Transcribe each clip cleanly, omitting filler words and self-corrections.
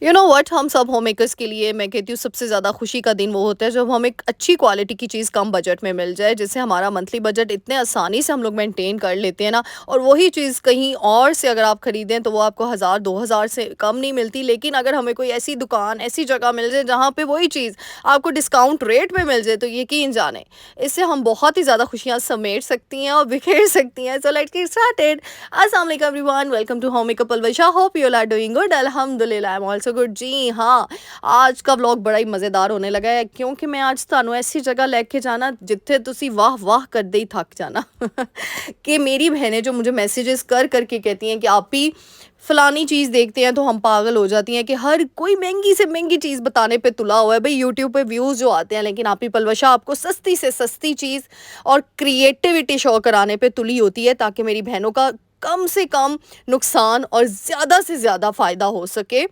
You know what, हम सब home makers के लिए मैं कहती हूँ सबसे ज़्यादा खुशी का दिन वो होता है जब हमें एक अच्छी क्वालिटी की चीज़ कम बजट में मिल जाए, जिससे हमारा मंथली बजट इतने आसानी से हम लोग मेंटेन कर लेते हैं ना। और वही चीज़ कहीं और से अगर आप ख़रीदें तो वो आपको 1000 2000 से कम नहीं मिलती, लेकिन अगर हमें कोई ऐसी दुकान ऐसी जगह मिल जाए जहाँ पे वही चीज़ आपको डिस्काउंट रेट में मिल जाए, तो यकीन जाने इससे हम बहुत ही ज़्यादा खुशियाँ समेट सकती हैं और बिखेर सकती हैं। So let's get started. अस्सलाम वालेकुम everyone, welcome to home makeup Alvisha. Hope you are doing good. अल्हम्दुलिल्लाह, आई एम आल्सो गुड। जी हाँ, आज का व्लॉग बड़ा ही मज़ेदार होने लगा है, क्योंकि मैं आज ਤੁਹਾਨੂੰ ऐसी जगह लेके जाना जिथे ਤੁਸੀਂ वाह वाह करते ही थक जाना। कि मेरी बहनें जो मुझे मैसेजेस कर करके कहती हैं कि आप ही फलानी चीज़ देखते हैं तो हम पागल हो जाती हैं कि हर कोई महंगी से महंगी चीज़ बताने पे तुला हुआ है। भाई यूट्यूब पे व्यूज़ जो आते हैं, लेकिन आप ही पलवशा आपको सस्ती से सस्ती चीज़ और क्रिएटिविटी शो कराने पे तुली होती है, ताकि मेरी बहनों का कम से कम नुकसान और ज़्यादा से ज़्यादा फ़ायदा हो सके,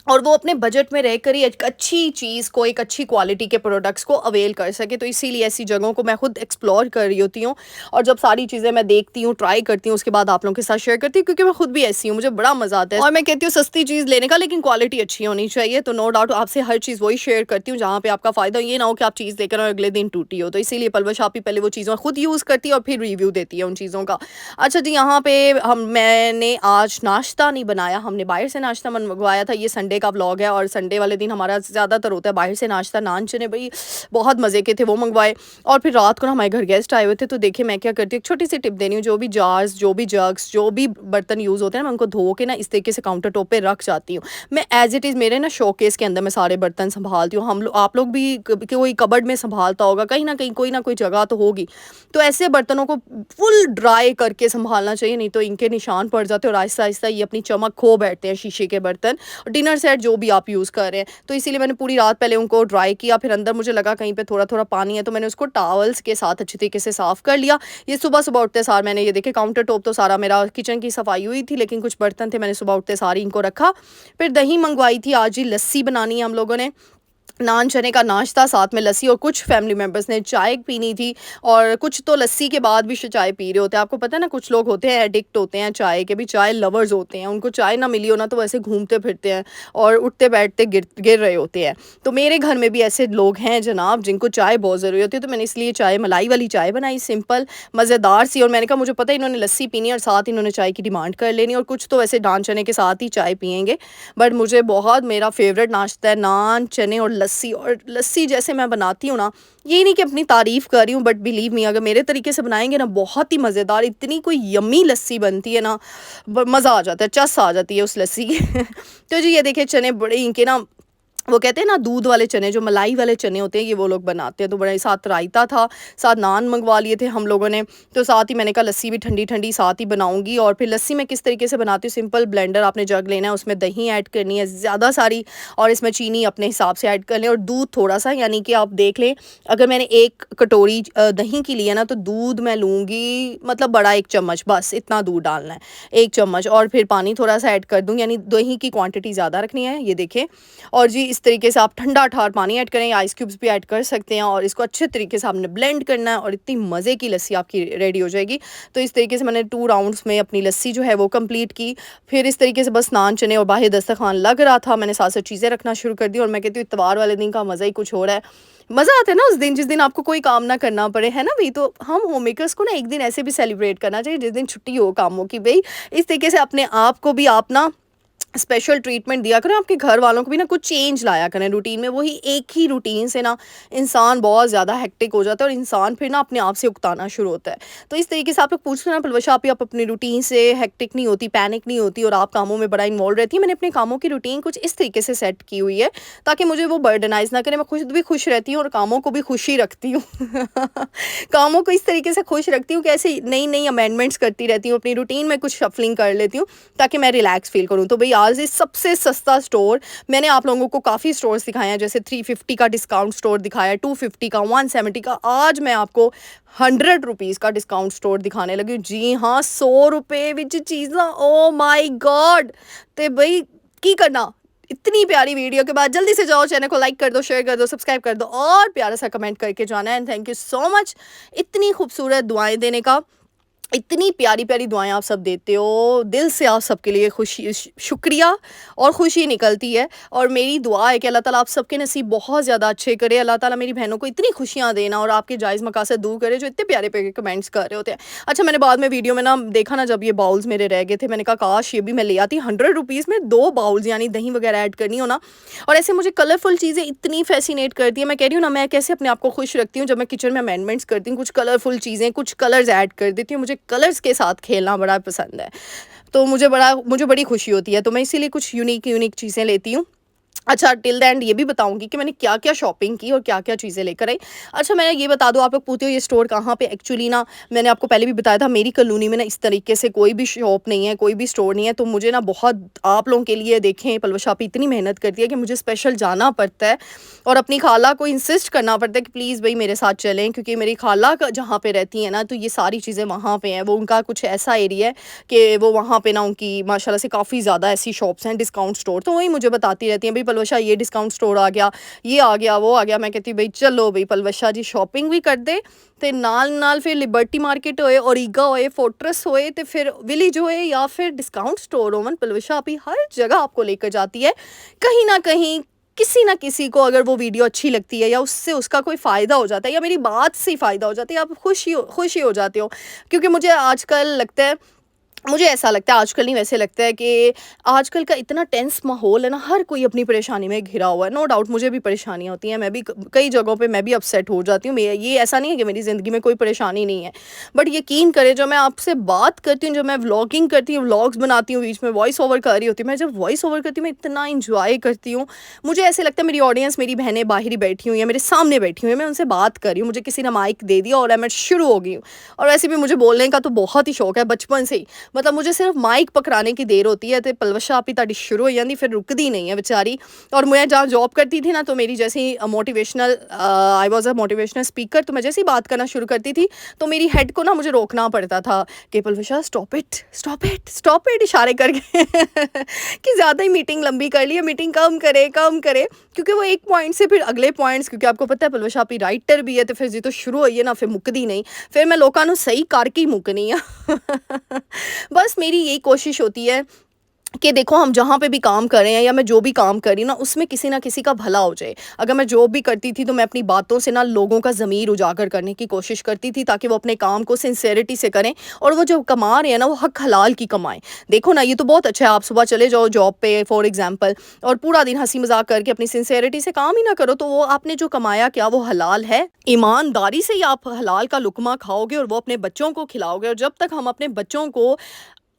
और वो अपने बजट में रहकर ही एक अच्छी चीज़ को, एक अच्छी क्वालिटी के प्रोडक्ट्स को अवेल कर सके। तो इसीलिए ऐसी जगहों को मैं खुद एक्सप्लोर कर रही होती हूँ, और जब सारी चीज़ें मैं देखती हूँ, ट्राई करती हूँ, उसके बाद आप लोगों के साथ शेयर करती हूँ, क्योंकि मैं खुद भी ऐसी हूँ, मुझे बड़ा मज़ा आता है। और मैं कहती हूँ सस्ती चीज़ लेने का, लेकिन क्वालिटी अच्छी होनी चाहिए। तो नो डाउट आपसे हर चीज़ वही शेयर करती हूँ जहाँ पे आपका फ़ायदा हो, ये ना हो कि आप चीज़ लेकर और अगले दिन टूटी हो। तो इसीलिए पलवश आप ही पहले वो चीज़ें खुद यूज़ करती है और फिर रिव्यू देती है उन चीज़ों का। अच्छा जी, यहाँ पे मैंने आज नाश्ता नहीं बनाया, हमने बाहर से नाश्ता मंगवाया था। ये संडे का व्लॉग है और संडे वाले दिन हमारा ज़्यादातर होता है बाहर से नाश्ता। नान चने भाई बहुत मज़े के थे, वो मंगवाए। और फिर रात को ना हमारे घर गेस्ट आए हुए थे, तो देखिए मैं क्या करती हूँ, एक छोटी सी टिप देनी हूँ। जो भी जार्स, जो भी जग्स, जो भी बर्तन यूज़ होते हैं, मैं उनको धो के ना इस तरीके से काउंटर टॉप पे रख जाती हूँ। मैं एज इट इज़ मेरे ना शोकेस के अंदर मैं सारे बर्तन संभालती हूँ। हम लोग, आप लोग भी कोई कबर्ड में संभालता होगा, कहीं ना कोई जगह तो होगी। तो ऐसे बर्तनों को फुल ड्राई करके संभालना चाहिए, नहीं तो इनके निशान पड़ जाते हैं और आहिस्ता आहिस्ता ये अपनी चमक खो बैठते हैं, शीशे के बर्तन और डिनर सेट जो भी आप यूज़ कर रहे हैं। तो इसीलिए मैंने पूरी रात पहले उनको ड्राई किया, फिर अंदर मुझे लगा कहीं पे थोड़ा थोड़ा पानी है, तो मैंने उसको टॉवल्स के साथ अच्छी तरीके से साफ़ कर लिया। ये सुबह सुबह उठते सार मैंने ये देखे काउंटर टॉप तो सारा मेरा किचन की सफाई हुई थी, लेकिन कुछ बर्तन थे, मैंने सुबह उठते सारी इनको रखा। फिर दही मंगवाई थी, आज ही लस्सी बनानी है हम लोगों ने। नान चने का नाश्ता, साथ में लस्सी, और कुछ फैमिली मेंबर्स ने चाय पीनी थी, और कुछ तो लस्सी के बाद भी चाय पी रहे होते हैं। आपको पता है ना, कुछ लोग होते हैं एडिक्ट होते हैं चाय के भी, चाय लवर्स होते हैं। उनको चाय ना मिली हो ना तो वैसे घूमते फिरते हैं और उठते बैठते गिर गिर रहे होते हैं। तो मेरे घर में भी ऐसे लोग हैं जनाब, जिनको चाय बहुत ज़रूरी होती है। तो मैंने इसलिए चाय, मलाई वाली चाय बनाई, सिंपल मज़ेदार सी। और मैंने कहा मुझे पता है इन्होंने लस्सी पीनी है और साथ इन्होंने चाय की डिमांड कर लेनी, और कुछ तो वैसे नान चने के साथ ही चाय पियेंगे। बट मुझे बहुत, मेरा फेवरेट नाश्ता है नान चने और लस्सी। और लस्सी जैसे मैं बनाती हूँ ना, ये नहीं कि अपनी तारीफ़ कर रही हूँ, बट बिलीव मी, अगर मेरे तरीके से बनाएंगे ना, बहुत ही मज़ेदार, इतनी कोई यम्मी लस्सी बनती है ना, मज़ा आ जाता है, चस आ जाती है उस लस्सी की। तो जी ये देखिए चने बड़े इनके ना, वो कहते हैं ना दूध वाले चने, जो मलाई वाले चने होते हैं, ये वो लोग बनाते हैं। तो बड़ा, साथ रायता था, साथ नान मंगवा लिए थे हम लोगों ने। तो साथ ही मैंने कहा लस्सी भी ठंडी ठंडी साथ ही बनाऊंगी। और फिर लस्सी मैं किस तरीके से बनाती हूँ, सिंपल ब्लेंडर आपने जग लेना है, उसमें दही ऐड करनी है ज़्यादा सारी, और इसमें चीनी अपने हिसाब से ऐड कर लें, और दूध थोड़ा सा, यानी कि आप देख लें, अगर मैंने एक कटोरी दही की लिया ना, तो दूध मैं लूँगी मतलब बड़ा 1 चम्मच, बस इतना दूध डालना है, 1 चम्मच। और फिर पानी थोड़ा सा ऐड कर दूँ, यानी दही की क्वांटिटी ज़्यादा रखनी है, ये देखें। और जी इस तरीके से आप ठंडा ठार पानी ऐड करें, आइस क्यूब्स भी ऐड कर सकते हैं, और इसको अच्छे तरीके से आपने ब्लेंड करना है, और इतनी मज़े की लस्सी आपकी रेडी हो जाएगी। तो इस तरीके से मैंने 2 राउंड्स में अपनी लस्सी जो है वो कंप्लीट की। फिर इस तरीके से बस नान चने और बाहर दस्तरखान लग रहा था, मैंने साथ साथ चीज़ें रखना शुरू कर दी। और मैं कहती हूँ इतवार वाले दिन का मज़ा ही कुछ हो रहा है। मज़ा आता है ना उस दिन, जिस दिन आपको कोई काम ना करना पड़े, है ना भाई। तो हम होम मेकर्स को ना एक दिन ऐसे भी सेलिब्रेट करना चाहिए जिस दिन छुट्टी हो कामों की, भाई इस तरीके से अपने आप को भी आप ना स्पेशल ट्रीटमेंट दिया करें, आपके घर वालों को भी ना कुछ चेंज लाया करें रूटीन में। वही एक ही रूटीन से ना इंसान बहुत ज़्यादा हेक्टिक हो जाता है, और इंसान फिर ना अपने आप से उकताना शुरू होता है। तो इस तरीके से आप लोग पूछ रहे ना पलवशा, आप अपनी रूटीन से हेक्टिक नहीं होती, पैनिक नहीं होती, और आप कामों में बड़ा इन्वॉल्व रहती है। मैंने अपने कामों की रूटीन कुछ इस तरीके से सेट की हुई है, ताकि मुझे वो बर्डनाइज ना करे। मैं खुद भी खुश रहती हूँ और कामों को भी खुशी रखती हूँ। कामों को इस तरीके से खुश रखती हूँ कि ऐसे नई नई अमेंडमेंट्स करती रहती हूँ, अपनी रूटीन में कुछ शफलिंग कर लेती हूँ, ताकि मैं रिलैक्स फील करूँ। तो भाई आज इस सबसे सस्ता स्टोर, मैंने आप लोगों को काफ़ी स्टोर्स दिखाए हैं, जैसे 350 का डिस्काउंट स्टोर दिखाया, 250 का, 170 का। आज मैं आपको 100 रुपीज़ का डिस्काउंट स्टोर दिखाने लगी हूँ। जी हाँ, 100 रुपये विच चीज़ा, ओ माई गॉड। तो भाई की करना, इतनी प्यारी वीडियो के बाद जल्दी से जाओ, चैनल को लाइक कर दो, शेयर कर दो, सब्सक्राइब कर दो, और प्यारा सा कमेंट करके जाना है। And thank you so much इतनी खूबसूरत दुआएं देने का। इतनी प्यारी-प्यारी दुआएँ आप सब देते हो, दिल से आप सबके लिए शुक्रिया और खुशी निकलती है और मेरी दुआ है कि अल्लाह ताला आप सबके नसीब बहुत ज़्यादा अच्छे करे, अल्लाह ताला मेरी बहनों को इतनी खुशियाँ देना और आपके जायज़ मकासद दूर करे जो इतने प्यारे-प्यारे कमेंट्स कर रहे होते हैं। अच्छा मैंने बाद में वीडियो में ना देखा ना जब ये बाउल्स मेरे रह गए थे, मैंने कहा काश ये भी मैं ले आती, ₹100 में 2 बाउल्स यानी दही वगैरह ऐड करनी हो ना और ऐसे मुझे कलरफुल चीज़ें इतनी फ़ैसिनेट करती हैं, मैं कह रही हूँ ना मैं कैसे अपने आप को खुश रखती हूँ जब मैं किचन में अमेंडमेंट्स करती हूँ, कुछ कलरफुल चीज़ें, कुछ कलर्स ऐड कर देती हूँ, मुझे कलर्स के साथ खेलना बड़ा पसंद है। तो मुझे बड़ी खुशी होती है, तो मैं इसीलिए कुछ यूनिक चीज़ें लेती हूँ। अच्छा टिल द एंड ये भी बताऊँगी कि मैंने क्या-क्या शॉपिंग की और क्या-क्या चीज़ें लेकर आई। अच्छा मैं ये बता दूँ आप लोग पूछते हो ये स्टोर कहाँ पे एक्चुअली ना मैंने आपको पहले भी बताया था मेरी कॉलोनी में ना इस तरीके से कोई भी शॉप नहीं है, कोई भी स्टोर नहीं है, तो मुझे ना बहुत आप लोगों के लिए देखें पलवश आपी इतनी मेहनत करती है कि मुझे स्पेशल जाना पड़ता है और अपनी खाला को इंसिस्ट करना पड़ता है कि प्लीज़ भई मेरे साथ चलें क्योंकि मेरी खाला क जहाँ पे रहती हैं ना तो ये सारी चीज़ें वहाँ पे हैं। वो उनका कुछ ऐसा एरिया है कि वो वहाँ पे ना उनकी माशाल्लाह से काफ़ी ज़्यादा ऐसी शॉप्स हैं डिस्काउंट स्टोर, तो वही मुझे बताती रहती हैं, भई पलवशा ये डिस्काउंट स्टोर आ गया, ये आ गया, वो आ गया। मैं कहती भई चलो भई पलवशा जी शॉपिंग भी कर दे ते नाल-नाल फिर लिबर्टी मार्केट होए, ओरिगा होए, फोर्ट्रेस होए ते फिर विलेज होए या फिर डिस्काउंट स्टोर होवन, पलवशा आपी हर जगह आपको लेकर जाती है। कहीं न कहीं किसी न किसी को अगर वो वीडियो अच्छी लगती है या उससे उसका कोई फ़ायदा हो जाता है या मेरी बात से ही फ़ायदा हो जाता है, आप खुश ही हो जाते हो। क्योंकि मुझे आजकल लगता है मुझे ऐसा लगता है आजकल नहीं वैसे लगता है कि आजकल का इतना टेंस माहौल है ना, हर कोई अपनी परेशानी में घिरा हुआ है। नो डाउट मुझे भी परेशानियाँ होती हैं, मैं भी कई जगहों पे मैं भी अपसेट हो जाती हूँ। ये ऐसा नहीं है कि मेरी ज़िंदगी में कोई परेशानी नहीं है, बट यकीन करें जो मैं आपसे बात करती हूँ, जब मैं व्लॉगिंग करती हूँ, व्लॉग्स बनाती हूँ, बीच में वॉइस ओवर कर रही होती हूँ, मैं जब वॉइस ओवर करती हूँ मैं इतना इंजॉय करती हूँ। मुझे ऐसे लगता है मेरी ऑडियंस, मेरी बहनें बाहर ही बैठी हुई हैं, मेरे सामने बैठी हुई हैं, मैं उनसे बात कर रही हूँ, मुझे किसी ने माइक दे दिया और मैं शुरू हो गई हूँ। और वैसे भी मुझे बोलने का तो बहुत ही शौक है बचपन से ही, मतलब मुझे सिर्फ माइक पकड़ाने की देर होती है तो पलवशा आपी ताड़ी शुरू हो जाती, फिर रुकदी नहीं है बेचारी। और मैं जहाँ जॉब करती थी ना तो मेरी जैसे ही motivational I was a motivational speaker, तो मैं जैसे ही बात करना शुरू करती थी तो मेरी हेड को ना मुझे रोकना पड़ता था कि Palwasha stop it stop it stop it, इशारे करके कि ज़्यादा ही मीटिंग लंबी कर ली है, मीटिंग कम करे क्योंकि वो एक पॉइंट से फिर अगले पॉइंट्स, क्योंकि आपको पता है पलवशा आपी राइटर भी है तो फिर जी तो शुरू होई है ना फिर मुकदी नहीं, फिर मैं लोगों को सही करके ही मुकनी आ बस मेरी यही कोशिश होती है कि देखो हम जहाँ पे भी काम कर रहे हैं या मैं जो भी काम कर रही हूँ ना उसमें किसी ना किसी का भला हो जाए। अगर मैं जॉब भी करती थी तो मैं अपनी बातों से ना लोगों का ज़मीर उजागर करने की कोशिश करती थी ताकि वो अपने काम को सिंसेरिटी से करें और वो जो कमा रहे हैं ना वो हक हलाल की कमाएं। देखो ना ये तो बहुत अच्छा है, आप सुबह चले जाओ जॉब पे फॉर एग्जांपल और पूरा दिन हंसी मजाक करके अपनी सिंसेरिटी से काम ही ना करो, तो वो आपने जो कमाया क्या वो हलाल है? ईमानदारी से ही आप हलाल का लुकमा खाओगे और वो अपने बच्चों को खिलाओगे, और जब तक हम अपने बच्चों को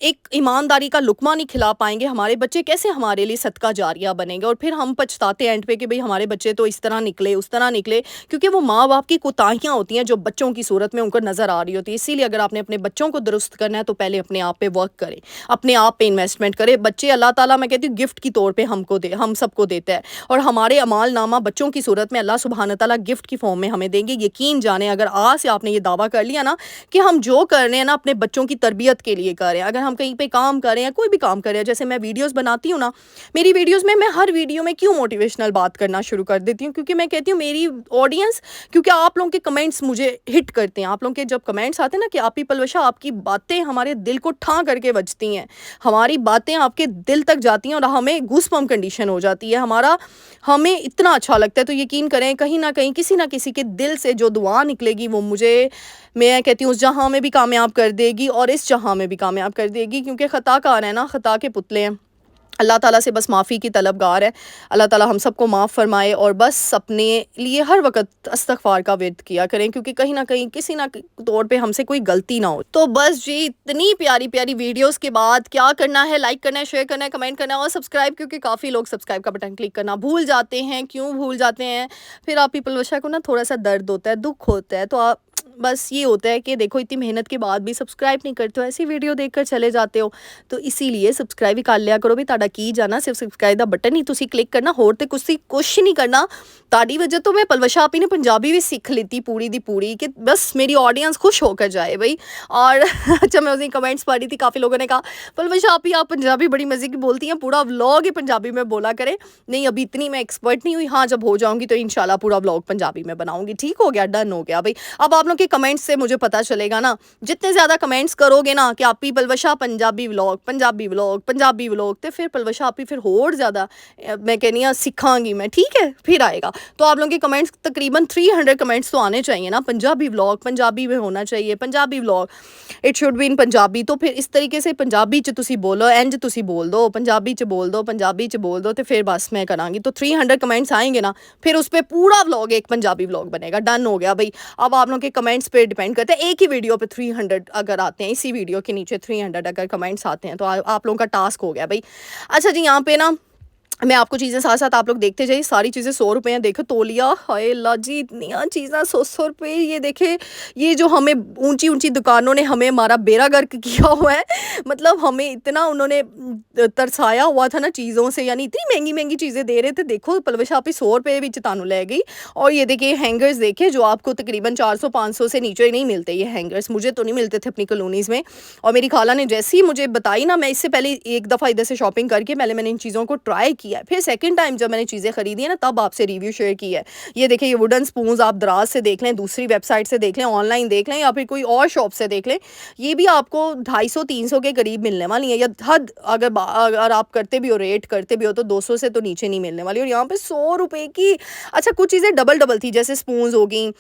एक ईमानदारी का लुक़्मा नहीं खिला पाएँगे, हमारे बच्चे कैसे हमारे लिए सदका जारिया बनेंगे और फिर हम पछताते हैं एंड पे कि भई हमारे बच्चे तो इस तरह निकले, उस तरह निकले, क्योंकि वो माँ-बाप की कोताहियाँ होती हैं जो बच्चों की सूरत में उनको नज़र आ रही होती है। इसीलिए अगर आपने अपने बच्चों को दुरुस्त करना है तो पहले अपने आप पे वर्क करें, अपने आप पे इन्वेस्टमेंट करें। बच्चे अल्लाह ताला मैं कहती हूँ गिफ्ट के तौर पे हम सबको देता है और हमारे अमालनामा बच्चों की सूरत में अल्लाह सुब्हान तआला गिफ्ट की फ़ॉर्म में हमें देंगे। यकीन जानें अगर आज से आपने ये दावा कर लिया ना कि हम जो कर रहे हैं ना अपने बच्चों की तरबियत के लिए कर रहे हैं। अगर हम कहीं पे काम कर रहे हैं, कोई भी काम कर रहे हैं, जैसे मैं वीडियोज़ बनाती हूँ ना, मेरी वीडियोज़ में मैं हर वीडियो में क्यों मोटिवेशनल बात करना शुरू कर देती हूँ क्योंकि मैं कहती हूँ मेरी ऑडियंस, क्योंकि आप लोगों के कमेंट्स मुझे हिट करते हैं। आप लोगों के जब कमेंट्स आते हैं ना कि आप ही पलवशा आपकी बातें हमारे दिल को ठां करके बजती हैं, हमारी बातें आपके दिल तक जाती हैं और हमें गूज़बम्प कंडीशन हो जाती है, हमें इतना अच्छा लगता है। तो यकीन करें कहीं न कहीं किसी न किसी के दिल से जो दुआ निकलेगी वो मुझे, मैं कहती हूँ उस जहाँ में भी कामयाब कर देगी और इस जहाँ में भी कामयाब कर देगी, क्योंकि ख़ताकार हैं ना, ख़ता के पुतले हैं। अल्लाह ताला से बस माफ़ी की तलबगार है। अल्लाह ताला हम सबको माफ़ फ़रमाए और बस अपने लिए हर वक़्त इस्तिग़फ़ार का विर्द किया करें क्योंकि कहीं न कहीं किसी न तौर पे हमसे कोई गलती ना हो। तो बस जी इतनी प्यारी-प्यारी वीडियोज़ के बाद क्या करना है, लाइक करना है, शेयर करना है, कमेंट करना है और सब्सक्राइब, क्योंकि काफ़ी लोग सब्सक्राइब का बटन क्लिक करना भूल जाते हैं। क्यों भूल जाते हैं? फिर आप पीपल वशा को ना थोड़ा-सा दर्द होता है, दुःख होता है, तो आप बस ये होता है कि देखो इतनी मेहनत के बाद भी सब्सक्राइब नहीं करते हो, ऐसी वीडियो देखकर चले जाते हो, तो इसीलिए सब्सक्राइब भी कर लिया करो भी। ਤੁਹਾਡਾ ਕੀ ਜਾਣਾ, सिर्फ सब्सक्राइब ਦਾ बटन ही ਤੁਸੀਂ क्लिक करना, होर तो कुछ नहीं करना। ਤੁਹਾਡੀ वजह तो मैं पलवशा आपी ने पंजाबी भी सीख ली पूरी दी पूरी कि बस मेरी ऑडियंस खुश होकर जाए भाई। और अच्छा मैं उसी कमेंट्स पढ़ रही थी, काफ़ी लोगों ने कहा पलवशा आपी आप पंजाबी बड़ी मज़े की बोलती हैं, पूरा व्लॉग ही पंजाबी में बोला करें। नहीं अभी इतनी मैं एक्सपर्ट नहीं हुई, हाँ जब हो जाऊँगी तो इंशाल्लाह पूरा व्लॉग पंजाबी में बनाऊँगी। ठीक हो गया, डन हो गया भाई। अब आप लोग आपके कमेंट्स से मुझे पता चलेगा ना, जितने ज़्यादा कमेंट्स करोगे ना कि आपी Palwasha Punjabi vlog, Punjabi vlog, Punjabi vlog, ते फिर पलवशा आपी फिर होर ज़्यादा मैं कहनी हाँ सीखांगी मैं, ठीक है? फिर आएगा। तो आप लोगों के कमेंट्स तकरीबन 300 कमेंट्स तो आने चाहिए ना, पंजाबी व्लॉग, पंजाबी में होना चाहिए, Punjabi vlog, it should be in Punjabi. तो फिर इस तरीके से पंजाबी च तुसी बोलो, इंज तुसी बोल दो, पंजाबी च बोल दो, पंजाबी च बोल दो, तो फिर बस मैं करांगी। तो 300 कमेंट्स आएंगे ना, फिर उस पर पूरा व्लॉग एक पंजाबी व्लॉग बनेगा। डन हो गया भाई। अब आप लोगों के कमेंट्स पे डिपेंड करते हैं। एक ही वीडियो पे 300 अगर आते हैं, इसी वीडियो के नीचे 300 अगर कमेंट्स आते हैं, तो आप लोगों का टास्क हो गया भाई। अच्छा जी, यहाँ पे ना मैं आपको चीज़ें साथ साथ आप लोग देखते जाइए। सारी चीज़ें 100 रुपये हैं। देखो तोलिया, हाय अल्लाह जी, इतनी चीज़ें 100-100 रुपये। ये देखे, ये जो हमें ऊंची ऊंची दुकानों ने हमें हमारा बेड़ा गर्क किया हुआ है। मतलब हमें इतना उन्होंने तरसाया हुआ था ना चीज़ों से, यानी इतनी महंगी महंगी चीज़ें दे रहे थे। देखो पलवशा पे 100 रुपये भी तानू ले गई। और ये देखिए हैंगर्स देखे, जो आपको तकरीबन 400-500 से नीचे नहीं मिलते ये हैंगर्स। मुझे तो नहीं मिलते थे अपनी कॉलोनीज़ में। और मेरी खाला ने जैसे ही मुझे बताई ना, मैं इससे पहले एक दफ़ा इधर से शॉपिंग करके पहले मैंने इन चीज़ों को ट्राई किया है। फिर सेकंड टाइम जब मैंने चीज़ें खरीदी है ना, तब आपसे रिव्यू शेयर किया है। ये देखिए, ये वुडन स्पून्स आप दराज से देख लें, दूसरी वेबसाइट से देख लें, ऑनलाइन देख लें, या फिर कोई और शॉप से देख लें, ये भी आपको 250-300 के करीब मिलने वाली है। या हद अगर आप करते भी हो, रेट करते भी हो, तो 200 से तो नीचे नहीं मिलने वाली। और यहाँ पे 100 रुपये की, अच्छा कुछ चीज़ें डबल डबल थी, जैसे स्पून्स हो गई,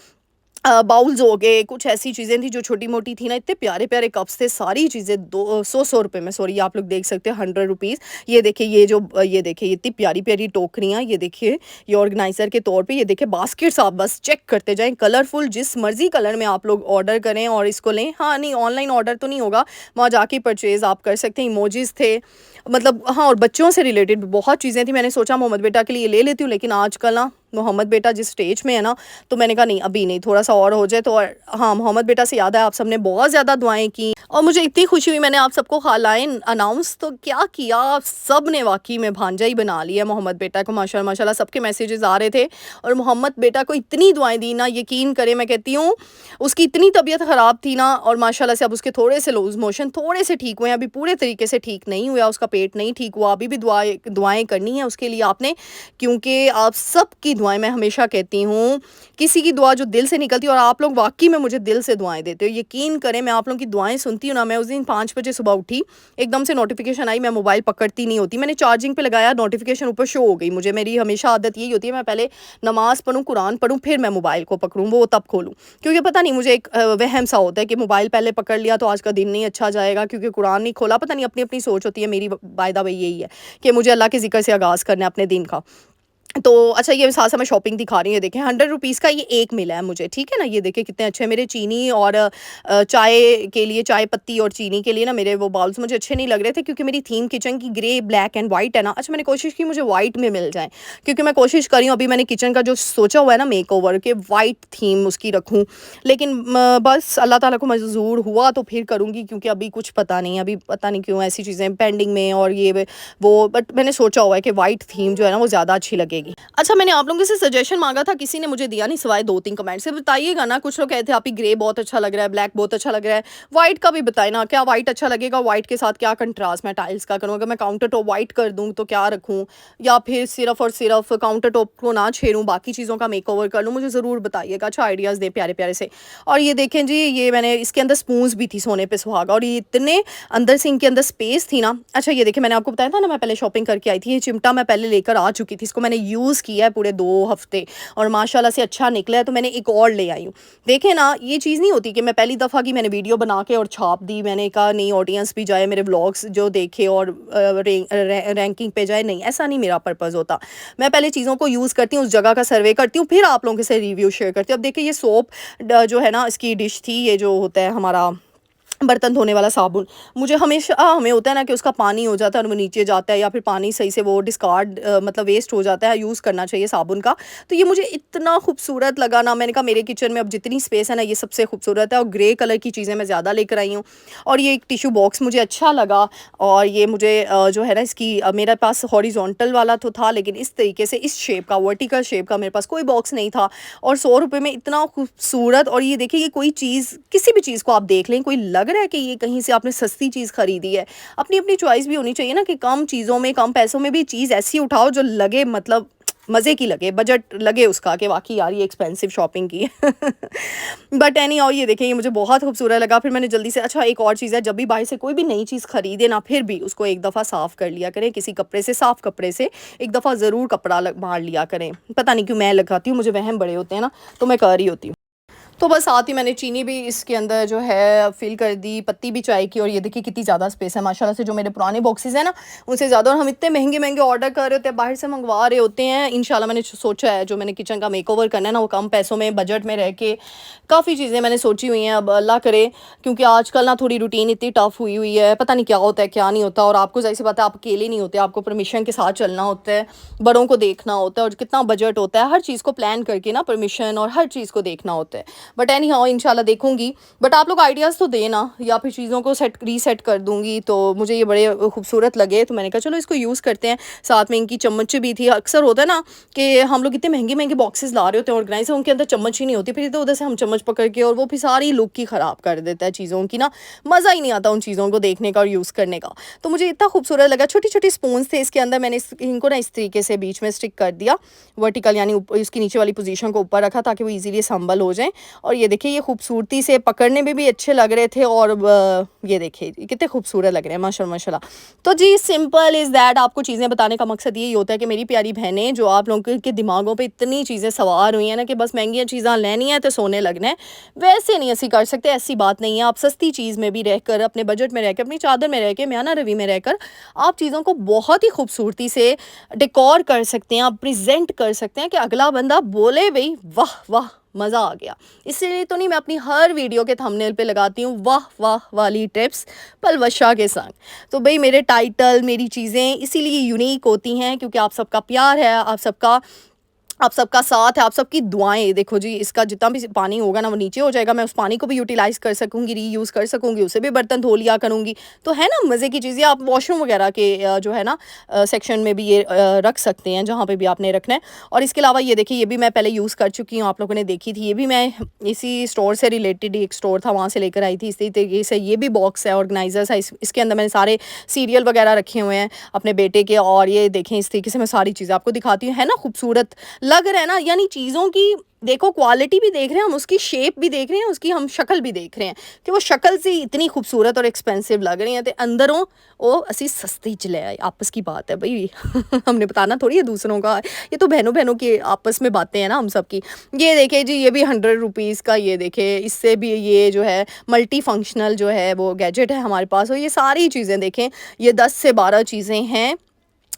बाउल्स हो गए, कुछ ऐसी चीज़ें थी जो छोटी-मोटी थी ना, इतने प्यारे-प्यारे कप्स थे, सारी चीज़ें 100-100 रुपए में, सॉरी आप लोग देख सकते हो 100 रुपीज़। ये देखिए, ये देखिए, ये इतनी प्यारी-प्यारी टोकरियाँ, ये देखिए, ये ऑर्गेनाइज़र के तौर पे, ये देखिए बास्केट्स, आप बस चेक करते जाएँ, कलरफुल, जिस मर्ज़ी कलर में आप लोग ऑर्डर करें और इसको लें। हाँ, नहीं ऑनलाइन ऑर्डर तो नहीं होगा, वहाँ जाके परचेज़ आप कर सकते हैं। इमोजीज़ थे, मतलब हाँ, और बच्चों से रिलेटेड भी बहुत चीज़ें थी। मैंने सोचा मोहम्मद बेटा के लिए ले लेती हूँ, लेकिन आजकल ना मोहम्मद बेटा जिस स्टेज में है ना, तो मैंने कहा नहीं अभी नहीं, थोड़ा-सा और हो जाए तो। और हाँ, मोहम्मद बेटा से याद है, आप सबने बहुत ज़्यादा दुआएँ की और मुझे इतनी खुशी हुई। मैंने आप सबको खालाएँ अनाउंस तो क्या किया, आप सब ने वाक़ई में भांजा ही बना लिया मोहम्मद बेटा को। माशाल्लाह माशाल्लाह सबके मैसेजेस आ रहे थे और मोहम्मद बेटा को इतनी दुआएँ दी ना, यकीन करें मैं कहती हूँ, उसकी इतनी तबीयत ख़राब थी ना, और माशाल्लाह से अब उसके थोड़े से लूज़ मोशन थोड़े से ठीक हुए हैं। अभी पूरे तरीके से ठीक नहीं हुआ, उसका पेट नहीं ठीक हुआ। अभी भी दुआएँ करनी है उसके लिए आपने, क्योंकि आप सबकी दुआएँ, मैं हमेशा कहती हूँ, किसी की दुआ जो दिल से निकलती है, और आप लोग वाक़ई में मुझे दिल से दुआएँ देते हो। यकीन करें, मैं आप लोगों की दुआएँ सुनती हूँ ना। मैं उस दिन 5 बजे सुबह उठी, एकदम से नोटिफ़िकेशन आई, मैं मोबाइल पकड़ती नहीं होती, मैंने चार्जिंग पे लगाया, नोटिफ़िकेशन ऊपर शो हो गई मुझे। मेरी हमेशा आदत यही होती है, मैं पहले नमाज़ पढ़ूँ, कुरान पढ़ूँ, फिर मैं मोबाइल को पकड़ूँ, वो तब खोलूँ। क्योंकि पता नहीं, मुझे एक वहम सा होता है कि मोबाइल पहले पकड़ लिया तो आज का दिन नहीं अच्छा जाएगा, क्योंकि कुरान नहीं खोला। पता नहीं, अपनी-अपनी सोच होती है। मेरी बाय द वे यही है कि मुझे अल्लाह के ज़िक्र से आगाज़ करना है अपने दिन का। तो अच्छा, ये साथ-साथ मैं शॉपिंग दिखा रही हूँ, ये देखें 100 रुपीज़ का ये एक मिला है मुझे, ठीक है ना? ये देखिए कितने अच्छे मेरे चीनी और चाय के लिए, चाय पत्ती और चीनी के लिए ना, मेरे वो बाउल्स मुझे अच्छे नहीं लग रहे थे, क्योंकि मेरी थीम किचन की ग्रे, ब्लैक एंड वाइट है ना। अच्छा, मैंने कोशिश की मुझे वाइट में मिल जाए, क्योंकि मैं कोशिश कर रही हूँ, अभी मैंने किचन का जो सोचा हुआ है ना मेकओवर, के वाइट थीम उसकी रखूँ, लेकिन बस अल्लाह ताला को मंज़ूर हुआ तो फिर करूँगी, क्योंकि अभी कुछ पता नहीं, अभी पता नहीं क्यों ऐसी चीज़ें पेंडिंग में और ये वो, बट मैंने सोचा हुआ है कि वाइट थीम जो है ना, वो ज़्यादा अच्छी लगेगी। अच्छा, मैंने आप लोगों से सजेशन मांगा था, किसी ने मुझे दिया नहीं सिवाय 2-3 कमेंट से। बताइएगा ना, कुछ लोग कहते हैं आप ही ग्रे बहुत अच्छा लग रहा है, ब्लैक बहुत अच्छा लग रहा है, वाइट का भी बताएं ना, क्या वाइट अच्छा लगेगा, वाइट के साथ क्या कंट्रास्ट मैं टाइल्स का करूँ, अगर मैं काउंटर टॉप वाइट कर दूँ तो क्या रखूँ, या फिर सिर्फ और सिर्फ काउंटर टॉप को ना छेड़ूँ, बाकी चीज़ों का मेकओवर कर लूँ, मुझे ज़रूर बताइएगा। अच्छा आइडियाज़ दे प्यारे प्यारे से। और ये देखें जी, ये मैंने इसके अंदर स्पून्स भी थी सोने पे सुहागा, और ये इतने अंदर से इनके अंदर स्पेस थी ना। अच्छा, ये देखिए, मैंने आपको बताया था ना, मैं पहले शॉपिंग करके आई थी, ये चिमटा मैं पहले लेकर आ चुकी थी, इसको मैंने यूज़ किया है पूरे 2 हफ्ते और माशाल्लाह से अच्छा निकला है, तो मैंने एक और ले आई हूँ। देखें ना, ये चीज़ नहीं होती कि मैं पहली दफ़ा की मैंने वीडियो बना के और छाप दी, मैंने कहा नहीं ऑडियंस भी जाए, मेरे व्लॉग्स जो देखे और रैंकिंग पे जाए, नहीं, ऐसा नहीं मेरा पर्पज़ होता। मैं पहले चीज़ों को यूज़ करती हूँ, उस जगह का सर्वे करती हूँ, फिर आप लोगों से रिव्यू शेयर करती हूँ। अब देखिए, ये सोप जो है ना, इसकी डिश थी, ये जो होता है हमारा बर्तन धोने वाला साबुन, मुझे हमेशा हमें होता है ना कि उसका पानी हो जाता है और वो नीचे जाता है, या फिर पानी सही से वो डिस्कार्ड मतलब वेस्ट हो जाता है, यूज़ करना चाहिए साबुन का। तो ये मुझे इतना खूबसूरत लगा ना, मैंने कहा मेरे किचन में अब जितनी स्पेस है ना, ये सबसे खूबसूरत है, और ग्रे कलर की चीज़ें मैं ज़्यादा लेकर आई हूँ। और ये एक टिश्यू बॉक्स मुझे अच्छा लगा, और ये मुझे जो है ना, इसकी मेरे पास हॉरिजॉन्टल वाला तो था, लेकिन इस तरीके से इस शेप का, वर्टिकल शेप का मेरे पास कोई बॉक्स नहीं था, और 100 रुपये में इतना खूबसूरत। और ये देखिए, ये कोई चीज़, किसी भी चीज़ को आप देख लें, कोई लग रहा है कि ये कहीं से आपने सस्ती चीज़ खरीदी है। अपनी अपनी चॉइस भी होनी चाहिए ना, कि कम चीज़ों में, कम पैसों में भी चीज़ ऐसी उठाओ जो लगे मतलब मज़े की लगे, बजट लगे उसका कि वाक़ई यार ये एक्सपेंसिव शॉपिंग की है। बट एनी हाउ ये देखें, ये मुझे बहुत खूबसूरत लगा। फिर मैंने जल्दी से, अच्छा एक और चीज़ है, जब भी बाहर से कोई भी नई चीज़ खरीदे ना, फिर भी उसको एक दफ़ा साफ़ कर लिया करें, किसी कपड़े से, साफ़ कपड़े से एक दफ़ा ज़रूर कपड़ा मार लिया करें। पता नहीं क्यों मैं लगाती हूँ, मुझे वहम बड़े होते हैं ना, तो मैं कर रही होती हूँ। तो बस साथ ही मैंने चीनी भी इसके अंदर जो है फ़िल कर दी, पत्ती भी चाय की, और ये देखिए कितनी ज़्यादा स्पेस है माशाल्लाह से, जो मेरे पुराने बॉक्सेस हैं ना उनसे ज़्यादा। और हम इतने महंगे-महंगे ऑर्डर कर रहे होते हैं, बाहर से मंगवा रहे होते हैं। इंशाल्लाह मैंने सोचा है, जो मैंने किचन का मेकओवर करना है ना, वो कम पैसों में, बजट में रह के काफ़ी चीज़ें मैंने सोची हुई हैं। अब अल्लाह करे, क्योंकि आजकल ना थोड़ी रूटीन इतनी टफ़ हुई हुई है, पता नहीं क्या होता है, क्या नहीं होता। और आपको ज़ाहिर-सी बात है, आप अकेले नहीं होते, आपको परमिशन के साथ चलना होता है, बड़ों को देखना होता है, और कितना बजट होता है, हर चीज़ को प्लान करके ना, परमिशन और हर चीज़ को देखना होता है। बट एनी हाउ इंशाल्लाह देखूँगी। बट आप लोग आइडियाज़ तो देना, या फिर चीज़ों को रीसेट कर दूँगी। तो मुझे ये बड़े खूबसूरत लगे, तो मैंने कहा चलो इसको यूज़ करते हैं। साथ में इनकी चम्मच भी थी। अक्सर होता है ना कि हम लोग इतने महंगे-महंगे बॉक्सेस ला रहे होते हैं ऑर्गेनाइज़, उनके अंदर चम्मच ही नहीं होती, फिर इधर-उधर से हम चम्मच पकड़ के, और वो फिर सारी लुक ही ख़राब कर देता है चीज़ों की ना, मज़ा ही नहीं आता उन चीज़ों को देखने का और यूज़ करने का। तो मुझे इतना खूबसूरत लगा। छोटी-छोटी स्पून्स थे इसके अंदर, मैंने इनको ना इस तरीके से बीच में स्टिक कर दिया, वर्टिकल, यानी उसकी नीचे वाली पोजीशन को ऊपर रखा ताकि वो ईज़िली संभल हो जाएँ। और ये देखिए, ये खूबसूरती से पकड़ने में भी अच्छे लग रहे थे, और ये देखिए कितने खूबसूरत लग रहे हैं माशाल्लाह माशाल्लाह। तो जी सिंपल इज़ दैट, आपको चीज़ें बताने का मकसद यही होता है कि मेरी प्यारी बहनें, जो आप लोगों के दिमागों पे इतनी चीज़ें सवार हुई हैं ना कि बस महंगी चीज़ां लेनी है तो सोने लगना है, वैसे नहीं असी कर सकते, ऐसी बात नहीं है। आप सस्ती चीज़ में भी रहकर, अपने बजट में रहकर, अपनी चादर में रह के, म्याना रवि में रहकर, आप चीज़ों को बहुत ही खूबसूरती से डेकोर कर सकते हैं, आप प्रेजेंट कर सकते हैं कि अगला बंदा बोले भाई वाह वाह, मज़ा आ गया। इसलिए तो नहीं, मैं अपनी हर वीडियो के थंबनेल पे लगाती हूँ वाह वाह वाली टिप्स पलवशा के संग। तो भाई मेरे टाइटल, मेरी चीज़ें इसीलिए यूनिक होती हैं, क्योंकि आप सबका प्यार है, आप सबका साथ है, आप सबकी दुआएं। देखो जी, इसका जितना भी पानी होगा ना, वो नीचे हो जाएगा, मैं उस पानी को भी यूटिलाइज़ कर सकूँगी, रीयूज़ कर सकूँगी, उससे भी बर्तन धो लिया करूँगी। तो है ना मज़े की चीज़ें। आप वॉशरूम वगैरह के जो है ना सेक्शन में भी ये रख सकते हैं, जहाँ पे भी आपने रखना है। और इसके अलावा ये देखिए, ये भी मैं पहले यूज़ कर चुकी हूँ, आप लोगों ने देखी थी। ये भी मैं इसी स्टोर से रिलेटेड ही, एक स्टोर था वहाँ से लेकर आई थी। इसी तरीके से ये भी बॉक्स है, ऑर्गेनाइज़र्स है, इसके अंदर मैंने सारे सीरियल वगैरह रखे हुए हैं अपने बेटे के। और ये देखें, इस तरीके से मैं सारी चीज़ें आपको दिखाती हूँ। है ना खूबसूरत लग रहा है ना, यानी चीज़ों की देखो क्वालिटी भी देख रहे हैं हम, उसकी शेप भी देख रहे हैं, उसकी हम शक्ल भी देख रहे हैं कि वो शक्ल से इतनी खूबसूरत और एक्सपेंसिव लग रही हैं, तो अंदरों वो असी सस्ती चले आए। आपस की बात है भाई। हमने बताना थोड़ी है दूसरों का, ये तो बहनों बहनों की आपस में बातें हैं ना हम सब की। ये देखे जी, ये भी 100 रुपीज़ का, ये देखे इससे भी ये जो है मल्टी फंक्शनल जो है वो गैजेट है हमारे पास। और ये सारी चीज़ें देखें, ये 10 से 12 चीज़ें हैं,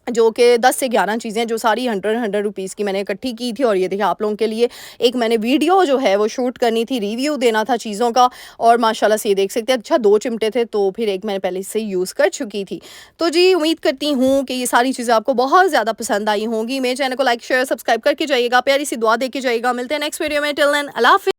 जो कि 10 से 11 चीज़ें, जो सारी 100 रुपीज़ की मैंने इकट्ठी की थी। और ये देखिए, आप लोगों के लिए एक मैंने वीडियो जो है वो शूट करनी थी, रिव्यू देना था चीज़ों का। और माशाल्लाह से ये देख सकते हैं, अच्छा 2 चिमटे थे, तो फिर एक मैंने पहले से यूज़ कर चुकी थी। तो जी उम्मीद करती हूँ कि ये सारी चीज़ें आपको बहुत ज़्यादा पसंद आई होंगी। मेरे चैनल को लाइक शेयर सब्सक्राइब करके जाइएगा, प्यारी सी दुआ दे के जाइएगा। मिलते हैं नेक्स्ट वीडियो में। टिल देन अल्लाह हाफ़िज़।